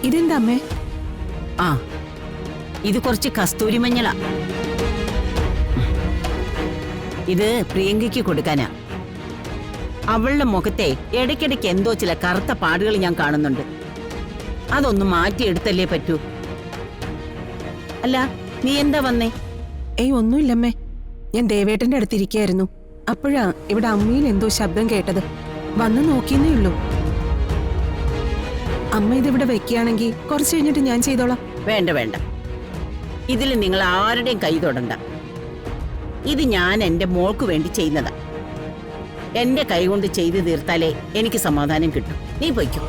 ഇതെന്താ അമ്മേ? ആ, ഇത് കുറച്ച് കസ്തൂരി മഞ്ഞളാ. ഇത് പ്രിയങ്കയ്ക്ക് കൊടുക്കാനാ. അവളുടെ മുഖത്തെ ഇടയ്ക്കിടയ്ക്ക് എന്തോ ചില കറുത്ത പാടുകൾ ഞാൻ കാണുന്നുണ്ട്. അതൊന്ന് മാറ്റിയെടുത്തല്ലേ പറ്റൂ. അല്ല, നീ എന്താ വന്നേ? ഏയ് ഒന്നുമില്ലമ്മേ, ഞാൻ ദേവേട്ടന്റെ അടുത്തിരിക്കായിരുന്നു. അപ്പോഴാ ഇവിടെ അമ്മയിൽ എന്തോ ശബ്ദം കേട്ടത്. വന്ന് നോക്കിയെന്നേ ഉള്ളൂ. അമ്മ ഇതിവിടെ വെക്കുകയാണെങ്കിൽ കുറച്ച് കഴിഞ്ഞിട്ട് ഞാൻ ചെയ്തോളാം. വേണ്ട വേണ്ട, ഇതിൽ നിങ്ങൾ ആരുടെയും കൈ തൊടണ്ട. ഇത് ഞാൻ എന്റെ മോൾക്ക് വേണ്ടി ചെയ്യുന്നതാ. എന്റെ കൈ കൊണ്ട് ചെയ്തു തീർത്താലേ എനിക്ക് സമാധാനം കിട്ടും. നീ പോയിക്കോ.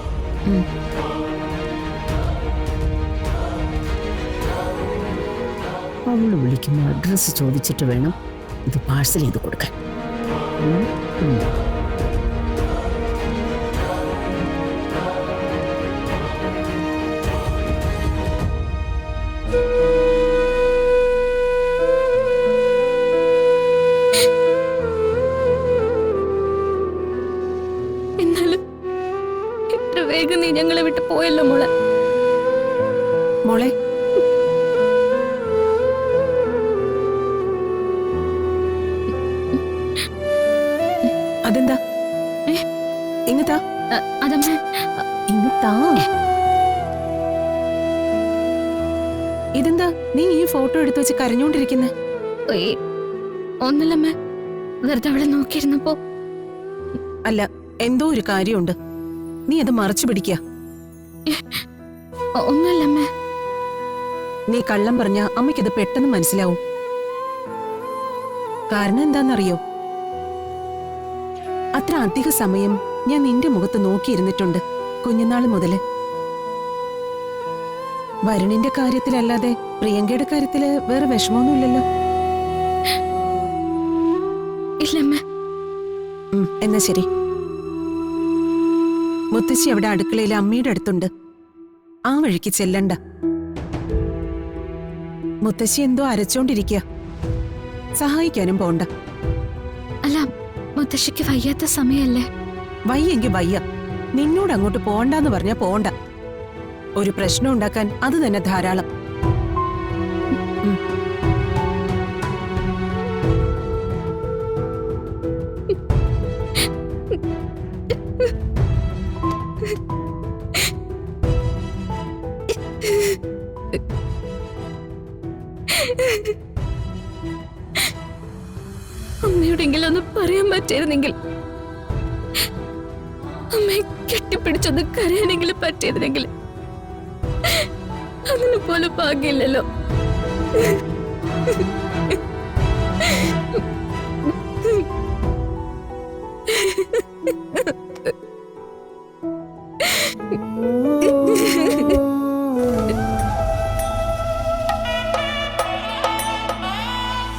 അവള് വിളിക്കുന്ന അഡ്രസ് ചോദിച്ചിട്ട് വേണം ഇത് പാഴ്സൽ ചെയ്ത് കൊടുക്കാൻ. എന്നാലും എത്ര വേഗം നീ ഞങ്ങളെ വിട്ട് പോയല്ലോ മോളെ. മോളെ, അതെന്താ? ഇങ്ങത്താ. അതമ്മ, ഇങ്ങത്താ. ഇതെന്താ നീ ഈ ഫോട്ടോ എടുത്തു വെച്ച് കരഞ്ഞോണ്ടിരിക്കുന്നെ? ഒന്നുമില്ലമ്മ, വെറുതെ അവളെ നോക്കിയിരുന്നപ്പോ. അല്ല, എന്തോ ഒരു കാര്യമുണ്ട്. നീ അത് മറച്ചു പിടിക്ക. ഒന്നുമില്ലമ്മ. നീ കള്ളം പറഞ്ഞ അമ്മയ്ക്കത് പെട്ടെന്ന് മനസ്സിലാവും. കാരണം എന്താണെന്നറിയോ? അത്ര അധിക സമയം ഞാൻ നിന്റെ മുഖത്ത് നോക്കിയിരുന്നിട്ടുണ്ട് കുഞ്ഞുനാള് മുതല്. വരുണിന്റെ കാര്യത്തിലല്ലാതെ പ്രിയങ്കയുടെ കാര്യത്തില് വേറെ വിഷമമൊന്നുമില്ലല്ലോ? ഇല്ലമ്മ. എന്നാ ശരി. മുത്തശ്ശി അവിടെ അടുക്കളയിൽ അമ്മയുടെ അടുത്തുണ്ട്. ആ വഴിക്ക് ചെല്ലണ്ട. മുത്തശ്ശി എന്തോ അരച്ചോണ്ടിരിക്കുക. സഹായിക്കാനും പോണ്ട. അല്ല, മുത്തശ്ശിക്ക് വയ്യാത്ത സമയല്ലേ? വയ്യെങ്കി വയ്യ. നിന്നോട് അങ്ങോട്ട് പോണ്ടെന്ന് പറഞ്ഞാ പോണ്ട. ഒരു പ്രശ്നം ഉണ്ടാക്കാൻ അത് തന്നെ ധാരാളം. അമ്മയോടെങ്കിലും ഒന്ന് പറയാൻ പറ്റിയിരുന്നെങ്കിൽ, അമ്മയെ കെട്ടിപ്പിടിച്ചൊന്ന് കരയാനെങ്കിലും പറ്റിയിരുന്നെങ്കിൽ. അതിന് പോലും ഭാഗ്യമില്ലല്ലോ.